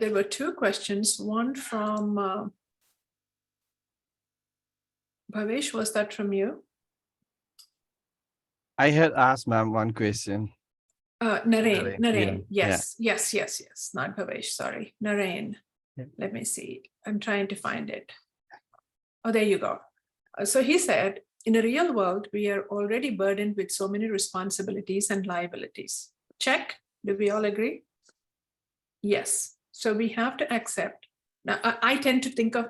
there were two questions. One from Bhavesh, was that from you? I had asked ma'am one question. Narain, Yeah. yes. Not Bhavesh, sorry. Narain. Yeah. Let me see. I'm trying to find it. Oh, there you go. So he said, in a real world, we are already burdened with so many responsibilities and liabilities. Check. Do we all agree? Yes. So we have to accept. Now, I tend to think of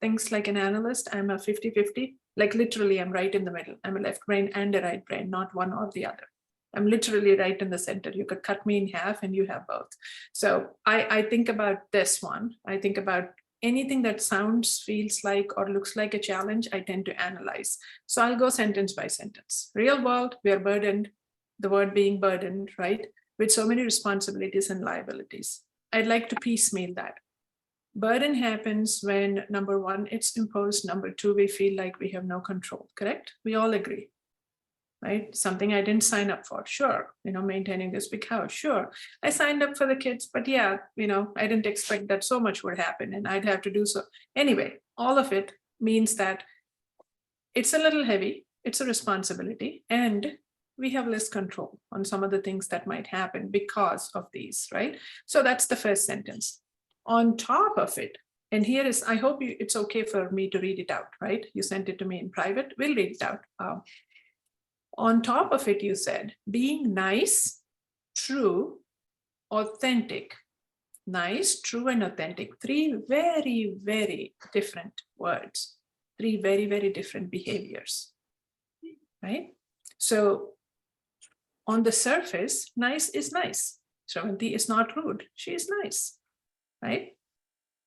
things like an analyst. I'm a 50-50. Like literally, I'm right in the middle. I'm a left brain and a right brain, not one or the other. I'm literally right in the center. You could cut me in half and you have both. So I think about this one. I think about anything that sounds, feels like, or looks like a challenge, I tend to analyze. So I'll go sentence by sentence. Real world, we are burdened, the word being burdened, right? With so many responsibilities and liabilities. I'd like to piecemeal that. Burden happens when, number one, it's imposed. Number two, we feel like we have no control, correct? We all agree. Right? Something I didn't sign up for. Sure. Maintaining this big house. Sure. I signed up for the kids, but yeah, I didn't expect that so much would happen and I'd have to do so. Anyway, all of it means that it's a little heavy. It's a responsibility and we have less control on some of the things that might happen because of these, right? So that's the first sentence. On top of it, and here is, I hope it's okay for me to read it out, right? You sent it to me in private. We'll read it out. On top of it, you said, being nice, true, authentic. Nice, true, and authentic. Three very, very different words. Three very, very different behaviors, right? So on the surface, nice is nice. Shravanti is not rude. She is nice, right?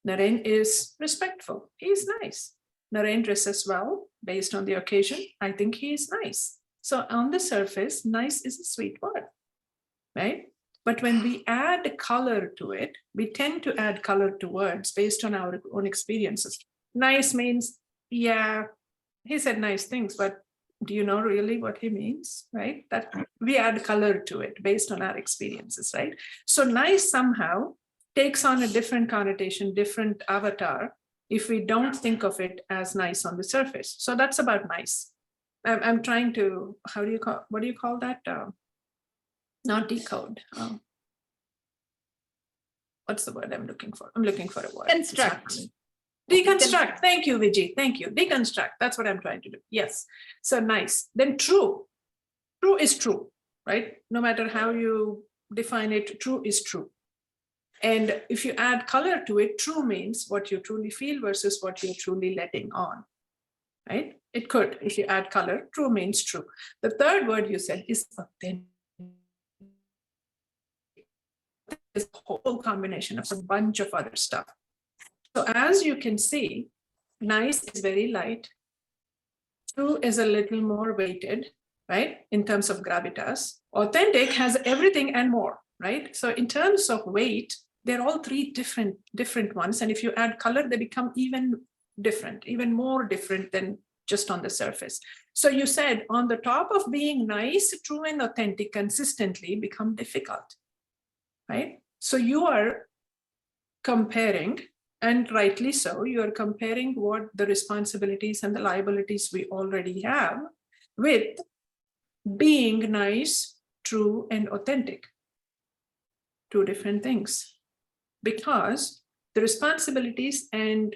Naren is respectful. He is nice. Naren dresses well based on the occasion. I think he is nice. So on the surface, nice is a sweet word, right? But when we add color to it, we tend to add color to words based on our own experiences. Nice means, yeah, he said nice things, but do you know really what he means, right? That we add color to it based on our experiences, right? So nice somehow takes on a different connotation, different avatar, if we don't think of it as nice on the surface. So that's about nice. I'm trying to, what do you call that? Not decode. What's the word I'm looking for? I'm looking for a word. Construct. Deconstruct. Thank you, Vijay. Thank you. Deconstruct. That's what I'm trying to do. Yes. So nice. Then true. True is true, right? No matter how you define it, true is true. And if you add color to it, true means what you truly feel versus what you're truly letting on, right? It could, if you add color, true means true. The third word you said is authentic. It's a whole combination of a bunch of other stuff. So as you can see, nice is very light. True is a little more weighted, right? In terms of gravitas. Authentic has everything and more, right? So in terms of weight, they're all three different ones. And if you add color, they become even different, even more different than just on the surface. So you said on the top of being nice, true, and authentic consistently become difficult, right? So you are comparing, and rightly so, you are comparing what the responsibilities and the liabilities we already have with being nice, true, and authentic. Two different things. Because the responsibilities and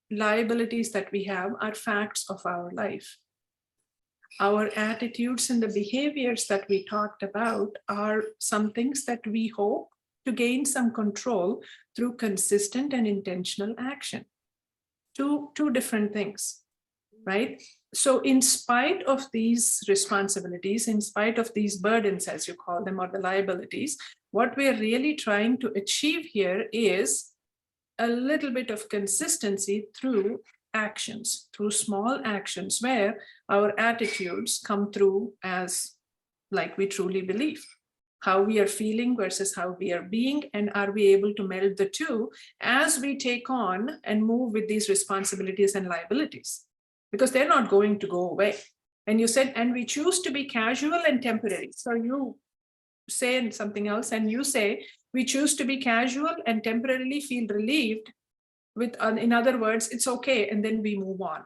liabilities that we have are facts of our life. Our attitudes and the behaviors that we talked about are some things that we hope to gain some control through consistent and intentional action. Two different things, right? So in spite of these responsibilities, in spite of these burdens, as you call them, or the liabilities, what we're really trying to achieve here is a little bit of consistency through actions, through small actions where our attitudes come through as like we truly believe, how we are feeling versus how we are being, and are we able to meld the two as we take on and move with these responsibilities and liabilities, because they're not going to go away. And you said, and we choose to be casual and temporary. So you say something else and you say, We choose to be casual and temporarily feel relieved with, in other words, it's okay, and then we move on.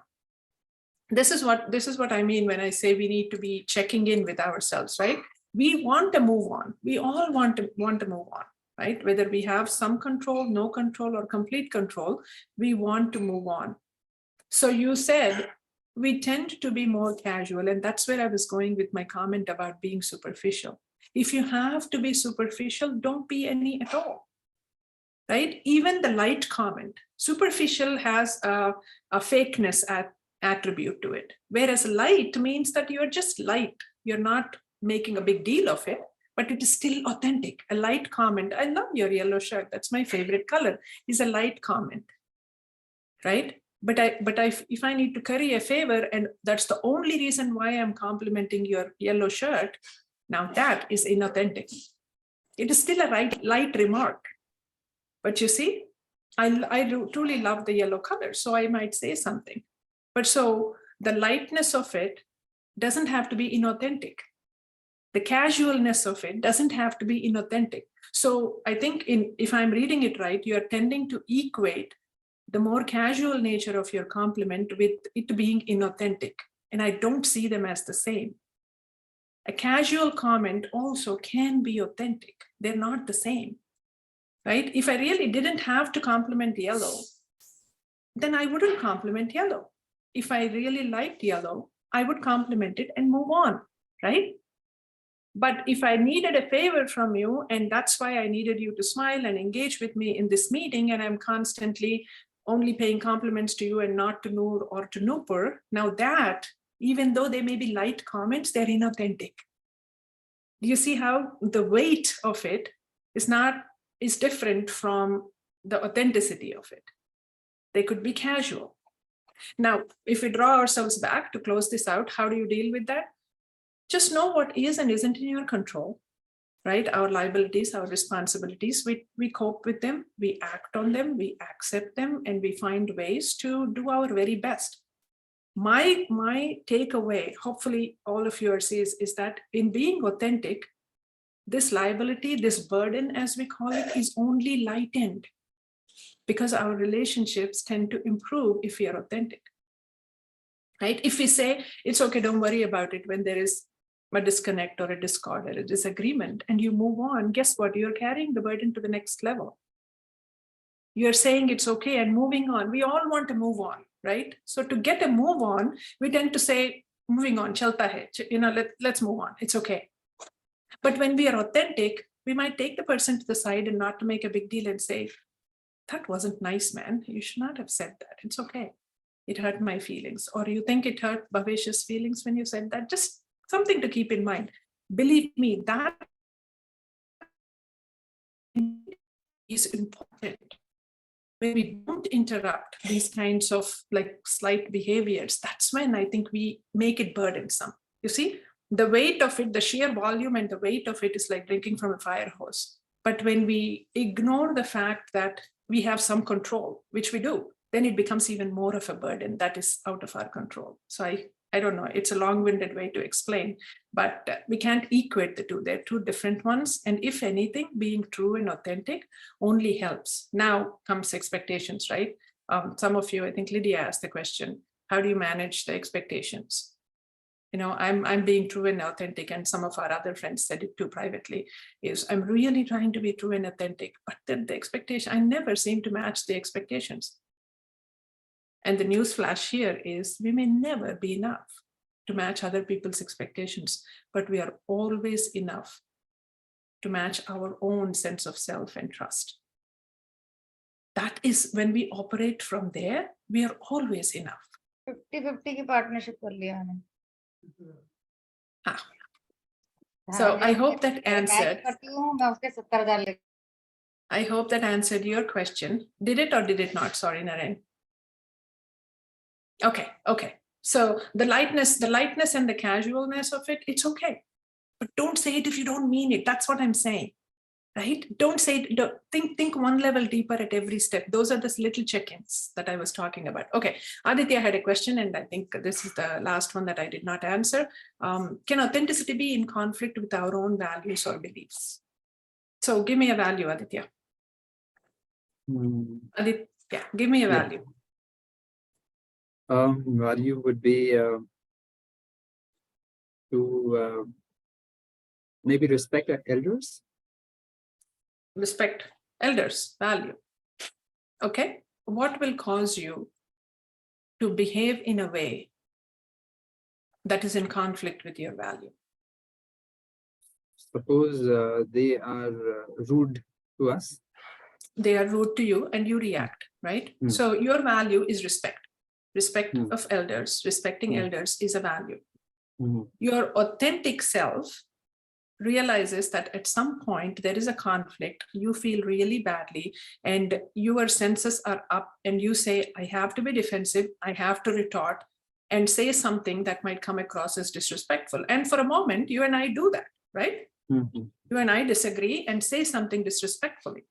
This is what I mean when I say we need to be checking in with ourselves, right? We want to move on. We all want to move on, right? Whether we have some control, no control, or complete control, we want to move on. So you said we tend to be more casual, and that's where I was going with my comment about being superficial. If you have to be superficial, don't be any at all, right? Even the light comment, superficial has a fakeness attribute to it, whereas light means that you're just light. You're not making a big deal of it, but it is still authentic. A light comment, I love your yellow shirt, that's my favorite color, is a light comment, right? But if I need to curry a favor, and that's the only reason why I'm complimenting your yellow shirt, now that is inauthentic. It is still a light remark. But you see, I truly love the yellow color, so I might say something. But so the lightness of it doesn't have to be inauthentic. The casualness of it doesn't have to be inauthentic. So I think if I'm reading it right, you're tending to equate the more casual nature of your compliment with it being inauthentic. And I don't see them as the same. A casual comment also can be authentic. They're not the same, right? If I really didn't have to compliment yellow, then I wouldn't compliment yellow. If I really liked yellow, I would compliment it and move on, right? But if I needed a favor from you, and that's why I needed you to smile and engage with me in this meeting, and I'm constantly only paying compliments to you and not to Noor or to Nupur, now that, even though they may be light comments, they're inauthentic. Do you see how the weight of it is different from the authenticity of it? They could be casual. Now, if we draw ourselves back to close this out, how do you deal with that? Just know what is and isn't in your control, right? Our liabilities, our responsibilities, we cope with them, we act on them, we accept them, and we find ways to do our very best. My takeaway, hopefully all of yours is that in being authentic, this liability, this burden, as we call it, is only lightened because our relationships tend to improve if we are authentic, right? If we say, it's okay, don't worry about it when there is a disconnect or a discord or a disagreement, and you move on, guess what? You're carrying the burden to the next level. You're saying it's okay and moving on. We all want to move on, right? So to get a move on, we tend to say, moving on, chalta hai, let's move on, it's okay. But when we are authentic, we might take the person to the side and not to make a big deal and say, that wasn't nice, man. You should not have said that. It's okay. It hurt my feelings. Or you think it hurt Bhavesh's feelings when you said that? Just something to keep in mind. Believe me, that is important. When we don't interrupt these kinds of like slight behaviors, that's when I think we make it burdensome. You see, the weight of it, the sheer volume and the weight of it is like drinking from a fire hose. But when we ignore the fact that we have some control, which we do, then it becomes even more of a burden that is out of our control. So I don't know, it's a long-winded way to explain, but we can't equate the two. They're two different ones. And if anything, being true and authentic only helps. Now comes expectations, right? Some of you, I think Lydia asked the question, how do you manage the expectations? You know, I'm being true and authentic, and some of our other friends said it too privately, is I'm really trying to be true and authentic, but then the expectation, I never seem to match the expectations. And the news flash here is we may never be enough to match other people's expectations, but we are always enough to match our own sense of self and trust. That is when we operate from there, we are always enough. 50-50 की partnership कर लिया है. So I hope that answered. मैं I hope that answered your question. Did it or did it not? Sorry, Naren. Okay. So the lightness and the casualness of it, it's okay. But don't say it if you don't mean it. That's what I'm saying, right? Don't say it. Think one level deeper at every step. Those are the little check-ins that I was talking about. Okay, Aditya had a question, and I think this is the last one that I did not answer. Can authenticity be in conflict with our own values or beliefs? So give me a value, Aditya. Aditya, give me a Yeah. value. Value would be to maybe respect our elders. Respect elders, value. Okay. What will cause you to behave in a way that is in conflict with your value? Suppose they are rude to us. They are rude to you and you react, right? Hmm. So your value is respect. Respect Hmm. of elders, respecting Hmm. elders is a value. Mhm. Your authentic self realizes that at some point there is a conflict, you feel really badly, and your senses are up, and you say, I have to be defensive, I have to retort and say something that might come across as disrespectful. And for a moment, you and I do that, right? Mhm. You and I disagree and say something disrespectfully,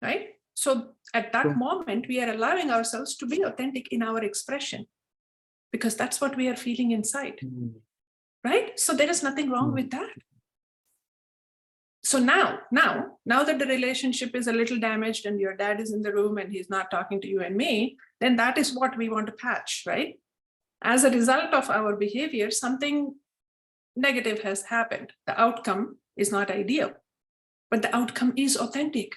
right? So at that Sure. moment, we are allowing ourselves to be authentic in our expression, because that's what we are feeling inside. Mhm. Right? So there is nothing wrong Hmm. with that. So now that the relationship is a little damaged and your dad is in the room and he's not talking to you and me, then that is what we want to patch, right? As a result of our behavior, something negative has happened. The outcome is not ideal, but the outcome is authentic,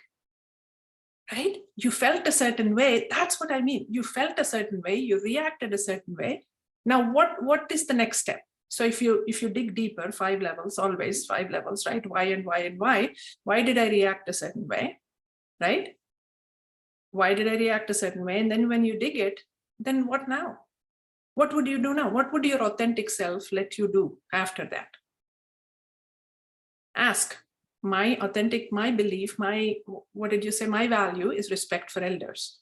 right? You felt a certain way. That's what I mean. You felt a certain way, you reacted a certain way. Now, what is the next step? So if you dig deeper, 5 levels, always 5 levels, right? Why and why and why? Why did I react a certain way, right? Why did I react a certain way? And then when you dig it, then what now? What would you do now? What would your authentic self let you do after that? Ask. My authentic, my belief, what did you say? My value is respect for elders.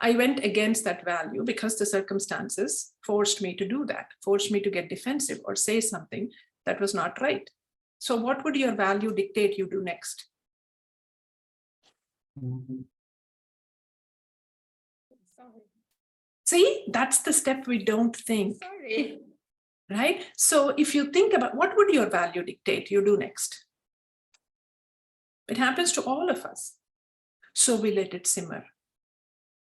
I went against that value because the circumstances forced me to do that, forced me to get defensive or say something that was not right. So what would your value dictate you do next? Mhm. See, that's the step we don't think. Sorry. Right? So if you think about what would your value dictate you do next? It happens to all of us. So we let it simmer.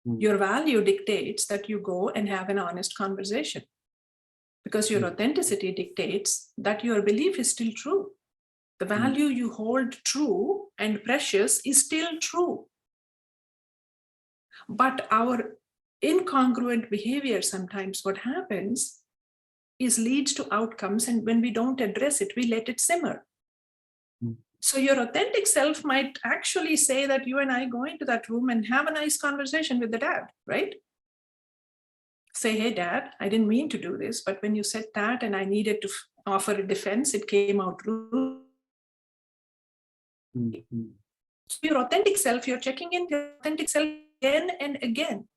Your value dictates that you go and have an honest conversation, because your authenticity dictates that your belief is still true. The value you hold true and precious is still true. But our incongruent behavior, sometimes what happens is leads to outcomes, and when we don't address it, we let it simmer. So your authentic self might actually say that you and I go into that room and have a nice conversation with the dad, right? Say, hey, dad, I didn't mean to do this, but when you said that and I needed to offer a defense, it came out rude. Mhm. So your authentic self, you're checking in your authentic self again and again.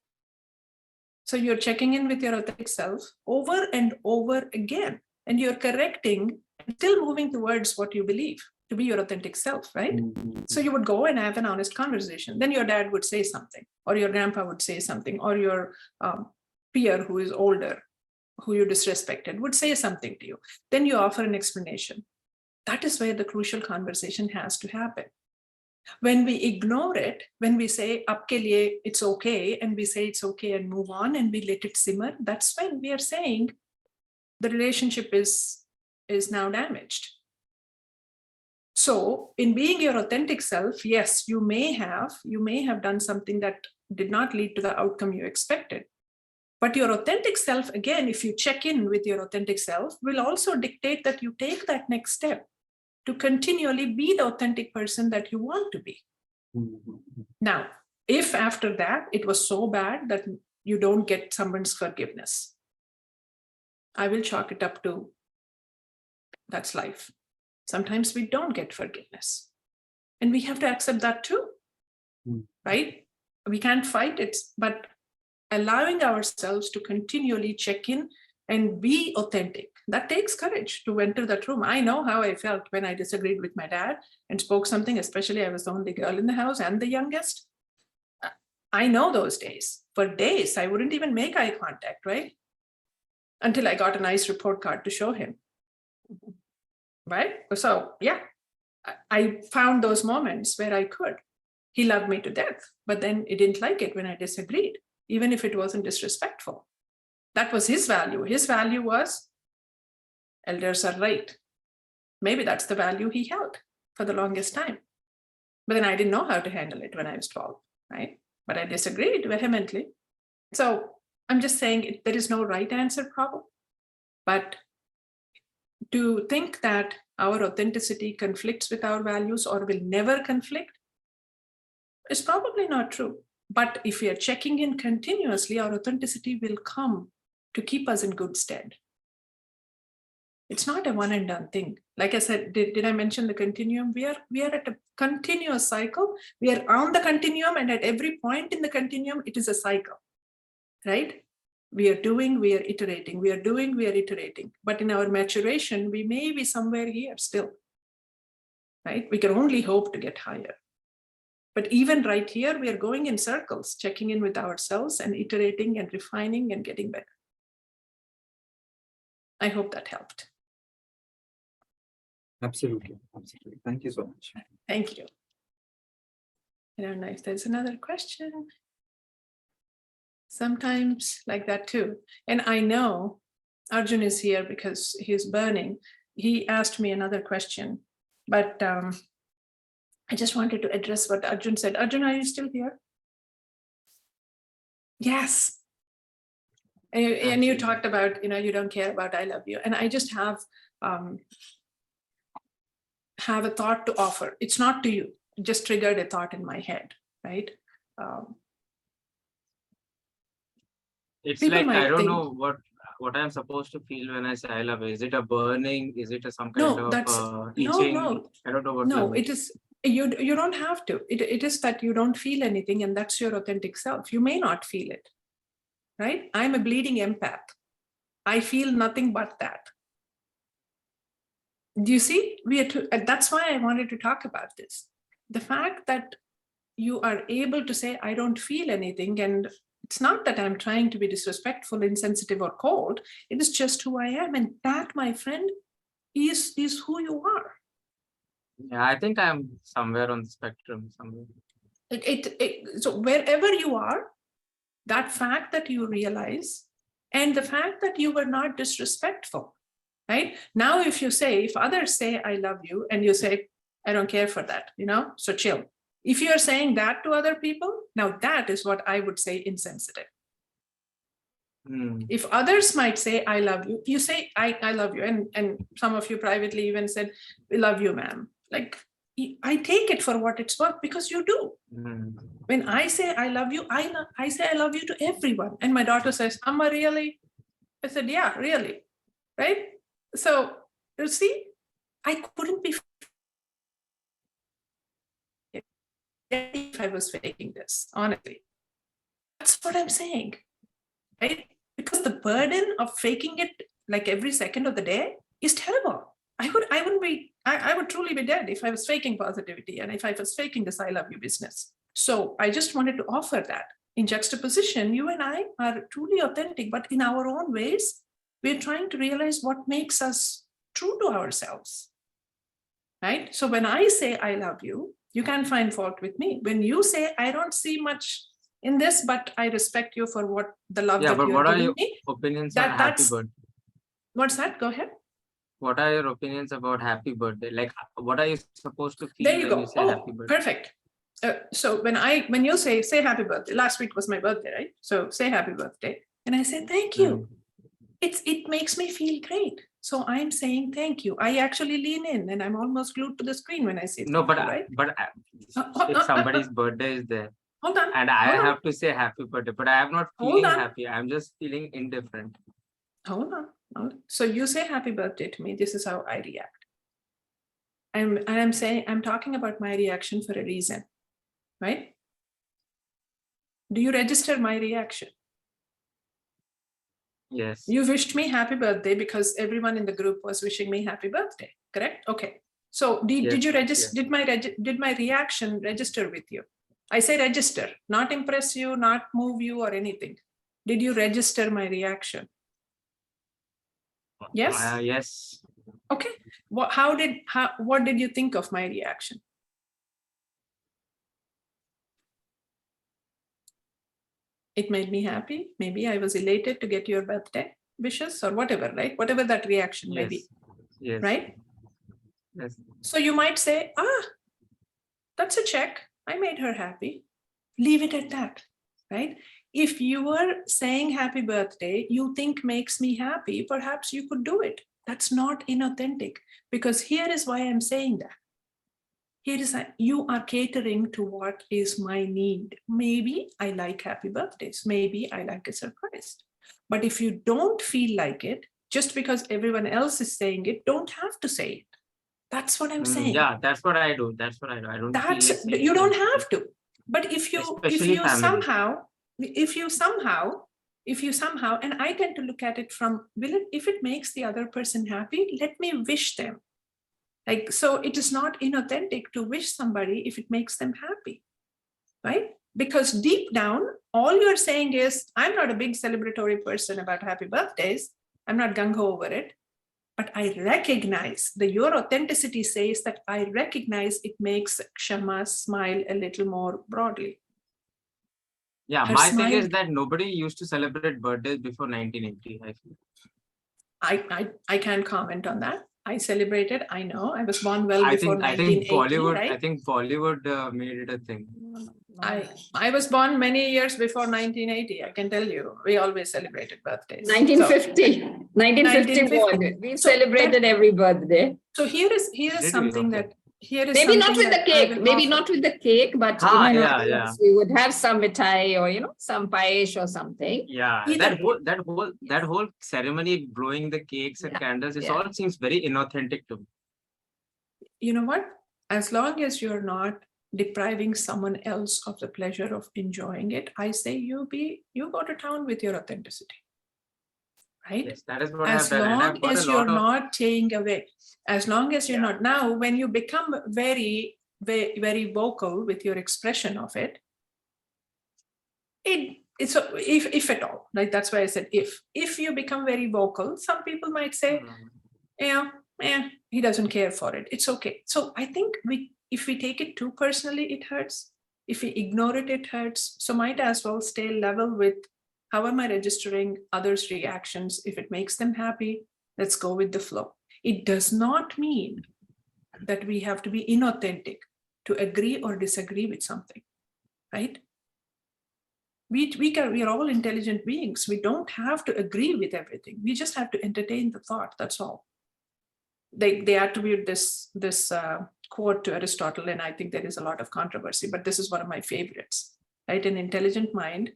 So you're checking in with your authentic self over and over again, and you're correcting and still moving towards what you believe to be your authentic self, right? Mhm. So you would go and have an honest conversation. Then your dad would say something, or your grandpa would say something, or your peer who is older, who you disrespected, would say something to you. Then you offer an explanation. That is where the crucial conversation has to happen. When we ignore it, when we say, "Aapke liye it's okay," and we say it's okay and move on and we let it simmer, that's when we are saying the relationship is now damaged. So in being your authentic self, yes, you may have done something that did not lead to the outcome you expected. But your authentic self, again, if you check in with your authentic self, will also dictate that you take that next step to continually be the authentic person that you want to be. Mhm. Now, if after that it was so bad that you don't get someone's forgiveness, I will chalk it up to that's life. Sometimes we don't get forgiveness. And we have to accept that too, right? We can't fight it, but allowing ourselves to continually check in and be authentic, that takes courage to enter that room. I know how I felt when I disagreed with my dad and spoke something, especially I was the only girl in the house and the youngest. I know those days. For days, I wouldn't even make eye contact, right? Until I got a nice report card to show him. Right? So, yeah, I found those moments where I could. He loved me to death, but then he didn't like it when I disagreed, even if it wasn't disrespectful. That was his value. His value was elders are right. Maybe that's the value he held for the longest time. But then I didn't know how to handle it when I was 12, right? But I disagreed vehemently. So I'm just saying there is no right answer problem. But to think that our authenticity conflicts with our values or will never conflict is probably not true. But if we are checking in continuously, our authenticity will come to keep us in good stead. It's not a one and done thing. Like I said, did I mention the continuum? We are at a continuous cycle. We are on the continuum, and at every point in the continuum, it is a cycle, right? We are doing, we are iterating, we are doing, we are iterating. But in our maturation, we may be somewhere here still, right? We can only hope to get higher. But even right here, we are going in circles, checking in with ourselves and iterating and refining and getting better. I hope that helped. Absolutely. Absolutely. Thank you so much. Thank you. I don't know if there's another question. Sometimes like that too. And I know Arjun is here because he's burning. He asked me another question, but I just wanted to address what Arjun said. Arjun, are you still here? Yes. And you talked about, you don't care about I love you. And I just have a thought to offer. It's not to you. It just triggered a thought in my head, right? It's People like, might I don't think- know what I'm supposed to feel when I say I love you. Is it a burning? Is it some No, kind that's of no, itching? no. I don't know what. No, love it is, you don't have to. It is that you don't feel anything, and that's your authentic self. You may not feel it, right? I'm a bleeding empath. I feel nothing but that. Do you see? That's why I wanted to talk about this. The fact that you are able to say, I don't feel anything, and it's not that I'm trying to be disrespectful, insensitive, or cold. It is just who I am. And that, my friend, is who you are. Yeah, I think I'm somewhere on the spectrum. Somewhere. So wherever you are, that fact that you realize, and the fact that you were not disrespectful, right? Now, if others say, I love you, and you say, I don't care for that, so chill. If you're saying that to other people, now that is what I would say insensitive. If others might say, I love you, you say, I love you. And some of you privately even said, we love you, ma'am. Like, I take it for what it's worth, because you do. When I say I love you, I say I love you to everyone. And my daughter says, Amma, really? I said, yeah, really. Right? So you see, I couldn't be if I was faking this, honestly. That's what I'm saying, right? Because the burden of faking it like every second of the day is terrible. I would truly be dead if I was faking positivity and if I was faking this I love you business. So I just wanted to offer that. In juxtaposition, you and I are truly authentic, but in our own ways, we're trying to realize what makes us true to ourselves, right? So when I say I love you, you can't find fault with me. When you say I don't see much in this, but I respect you for what the love that but you're what are giving your me. opinions on happy birthday? What's that? Go ahead. What are your opinions about happy birthday? Like, what are you supposed to feel There you when go. you say happy birthday? Perfect. So when you say happy birthday, last week was my birthday, right? So say happy birthday. And I say, thank you. It makes me feel great. So I'm saying thank you. I actually lean in and I'm almost glued to the screen when I say No, but right? if somebody's birthday is there, hold on, and I have to say happy birthday, but I am not feeling happy. I'm just feeling indifferent. Hold on. So you say happy birthday to me. This is how I react. I'm talking about my reaction for a reason, right? Do you register my reaction? Yes. You wished me happy birthday because everyone in the group was wishing me happy birthday, correct? Okay. So did you register? Yes. Did my reaction register with you? I say register, not impress you, not move you or anything. Did you register my reaction? Yes. Yes. Okay. What did you think of my reaction? It made me happy. Maybe I was elated to get your birthday wishes or whatever, right? Whatever that reaction may be, Yes. right? Yes. So you might say, that's a check. I made her happy. Leave it at that, right? If you were saying happy birthday, you think makes me happy, perhaps you could do it. That's not inauthentic, because here is why I'm saying that. Here is you are catering to what is my need. Maybe I like happy birthdays. Maybe I like a surprise. But if you don't feel like it, just because everyone else is saying it, don't have to say it. That's what I'm saying. Yeah, that's what I do. That's what I do. I don't feel like saying you don't something. have to. But if you Especially family. if you somehow, and I tend to look at it from, if it makes the other person happy, let me wish them. Like, so it is not inauthentic to wish somebody if it makes them happy, right? Because deep down, all you're saying is, I'm not a big celebratory person about happy birthdays. I'm not gung-ho over it, but I recognize your authenticity says that I recognize it makes Kshama smile a little more broadly. Yeah, Her my smile- thing is that nobody used to celebrate birthdays before 1980. I feel. I can't comment on that. I celebrated. I know I was born well before I think 1980, Bollywood. right? I think Bollywood made it a thing. I was born many years before 1980. I can tell you, we always celebrated birthdays. 1950. 1950 born. 1950. We So celebrated every birthday. So here is Did we? something Okay. that here is Maybe not something with the that I cake. will Maybe offer. not with the cake, but Ah, you know, yeah, yeah. we would have some mithai or some paesh or something. Yeah, Either- that whole ceremony, blowing the cakes and Yeah, candles, it yeah. all seems very inauthentic to me. You know what? As long as you're not depriving someone else of the pleasure of enjoying it, I say you go to town with your authenticity, right? Yes, that is what As I've done. And I've long got as a you're lot of not taking away, as long as you're Yeah. not. Now, when you become very, very, very vocal with your expression of it, it's if at all, like that's why I said if you become very vocal, some people might say, he doesn't care for it. It's okay. So I think if we take it too personally, it hurts. If we ignore it, it hurts. So might as well stay level with how am I registering others' reactions? If it makes them happy, let's go with the flow. It does not mean that we have to be inauthentic to agree or disagree with something, right? We are all intelligent beings. We don't have to agree with everything. We just have to entertain the thought. That's all. They attribute this quote to Aristotle, and I think there is a lot of controversy, but this is one of my favorites, right? An intelligent mind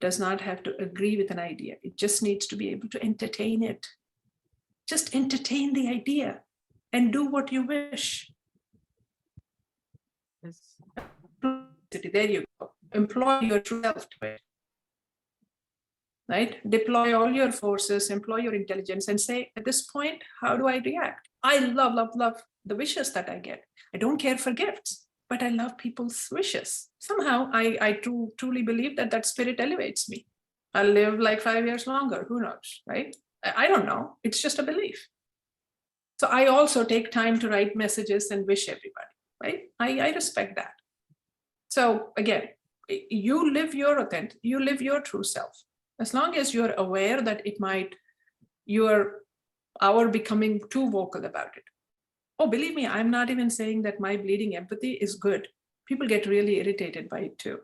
does not have to agree with an idea. It just needs to be able to entertain it. Just entertain the idea and do what you wish. Yes. There you go. Employ your true self to it. Right? Deploy all your forces, employ your intelligence, and say, at this point, how do I react? I love the wishes that I get. I don't care for gifts, but I love people's wishes. Somehow, I truly believe that spirit elevates me. I'll live like 5 years longer. Who knows, right? I don't know. It's just a belief. So I also take time to write messages and wish everybody, right? I respect that. So again, you live your true self. As long as you're aware that you're becoming too vocal about it. Oh, believe me, I'm not even saying that my bleeding empathy is good. People get really irritated by it too.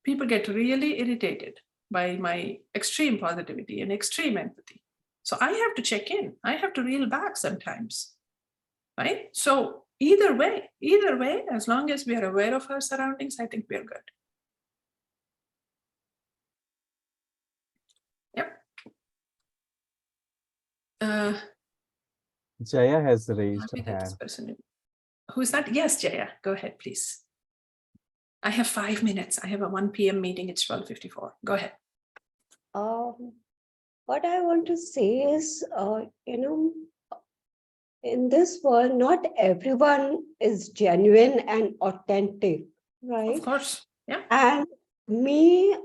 People get really irritated by my extreme positivity and extreme empathy. So I have to check in. I have to reel back sometimes, right? So either way, as long as we are aware of our surroundings, I think we're good. Jaya has raised Maybe her that this hand. person. Who's that? Yes, Jaya, go ahead, please. I have 5 minutes. I have a 1 p.m. meeting. It's 12:54. Go ahead. What I want to say is, in this world, not everyone is genuine and authentic, right? Of course. Yeah. And me,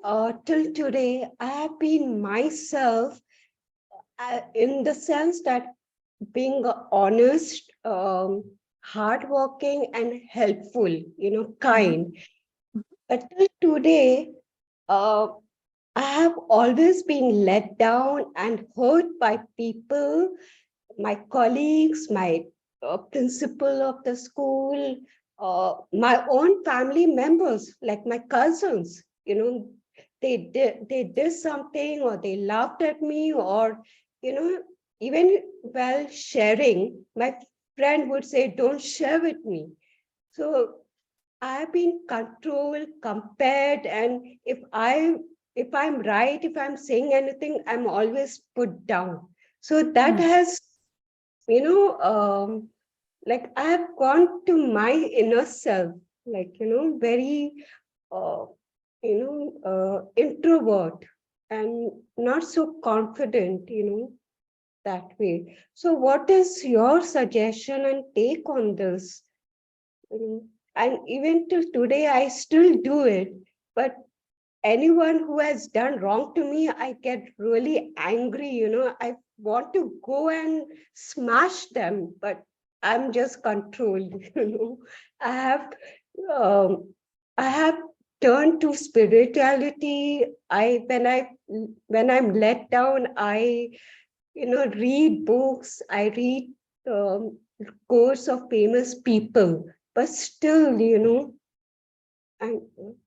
till today, I have been myself in the sense that being honest, hardworking, and helpful, kind. But till today, I have always been let down and hurt by people, my colleagues, my principal of the school, my own family members, like my cousins. They did something, or they laughed at me, or even while sharing, my friend would say, "Don't share with me." So I've been controlled, compared, and if I'm right, if I'm saying anything, I'm always put down. So that has, like I have gone to my inner self, like very, uh, introvert and not so confident, that way. So, what is your suggestion and take on this? And even till today, I still do it. But anyone who has done wrong to me, I get really angry. I want to go and smash them, but I'm just controlled. I have, um, I have turned to spirituality. When I'm let down, I read books. I read um, quotes of famous people, but still, and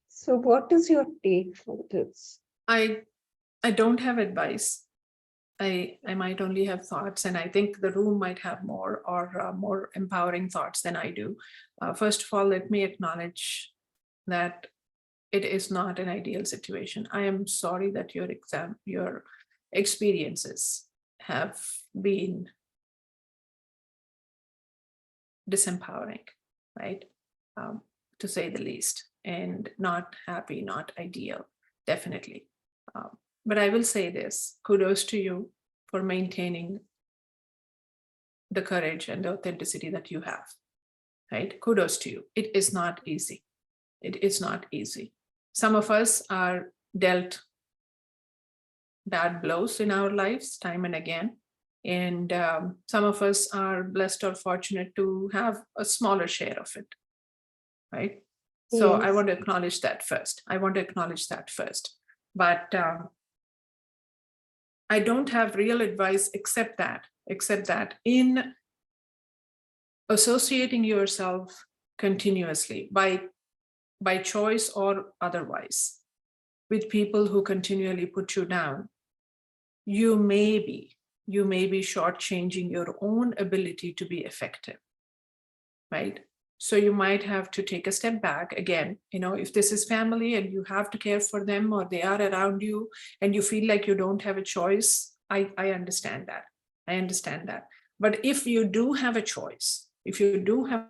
so what is your take on this? I don't have advice. I might only have thoughts, and I think the room might have more or more empowering thoughts than I do. First of all, let me acknowledge that it is not an ideal situation. I am sorry that your experiences have been disempowering, right? To say the least, and not happy, not ideal, definitely. But I will say this, kudos to you for maintaining the courage and the authenticity that you have, right? Kudos to you. It is not easy. It is not easy. Some of us are dealt bad blows in our lives time and again. And some of us are blessed or fortunate to have a smaller share of it, right? So I Yes. want to acknowledge that first. But I don't have real advice except that in associating yourself continuously by choice or otherwise with people who continually put you down, you may be shortchanging your own ability to be effective, right? So you might have to take a step back again. If this is family and you have to care for them, or they are around you and you feel like you don't have a choice, I understand that. But if you do have a choice, if you do have,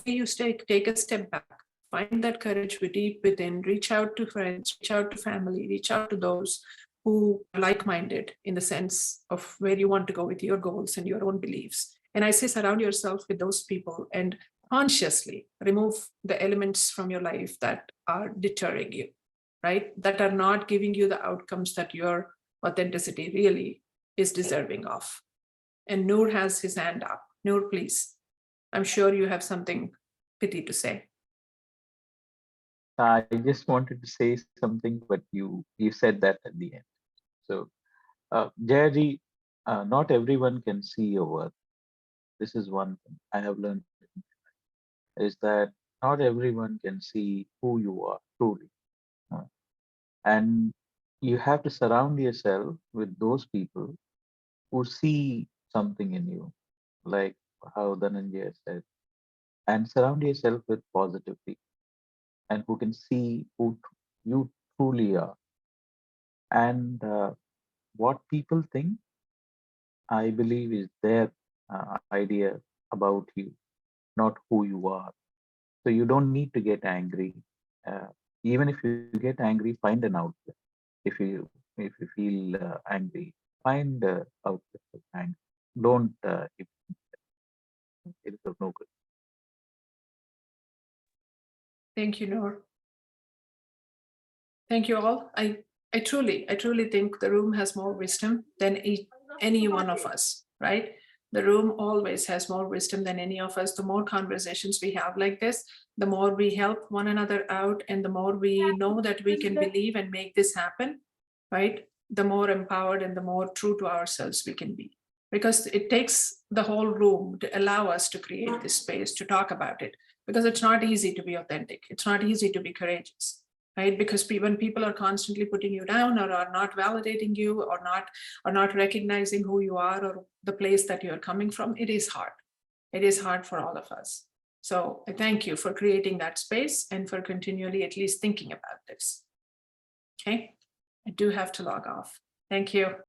you take a step back, find that courage deep within, reach out to friends, reach out to family, reach out to those who are like-minded in the sense of where you want to go with your goals and your own beliefs. And I say surround yourself with those people and consciously remove the elements from your life that are deterring you, right? That are not giving you the outcomes that your authenticity really is deserving of. And Noor has his hand up. Noor, please. I'm sure you have something pithy to say. I just wanted to say something, but you said that at the end. So, Jayaji, not everyone can see your work. This is one thing I have learned, is that not everyone can see who you are truly. And you have to surround yourself with those people who see something in you, like how Dhananjay said, and surround yourself with positive people and who can see who you truly are. And what people think, I believe, is their idea about you, not who you are. So you don't need to get angry. Uh, Even if you get angry, find an outlet. If you feel angry, find outlet of anger. Don't. It is of no good. Thank you, Noor. Thank you all. I truly think the room has more wisdom than any one of us, right? The room always has more wisdom than any of us. The more conversations we have like this, the more we help one another out, and the more we know that we can believe and make this happen, right? The more empowered and the more true to ourselves we can be. Because it takes the whole room to allow us to create this space to talk about it. Because it's not easy to be authentic. It's not easy to be courageous. Right? Because when people are constantly putting you down or are not validating you or not recognizing who you are or the place that you're coming from, it is hard. It is hard for all of us. So I thank you for creating that space and for continually at least thinking about this. Okay, I do have to log off. Thank you.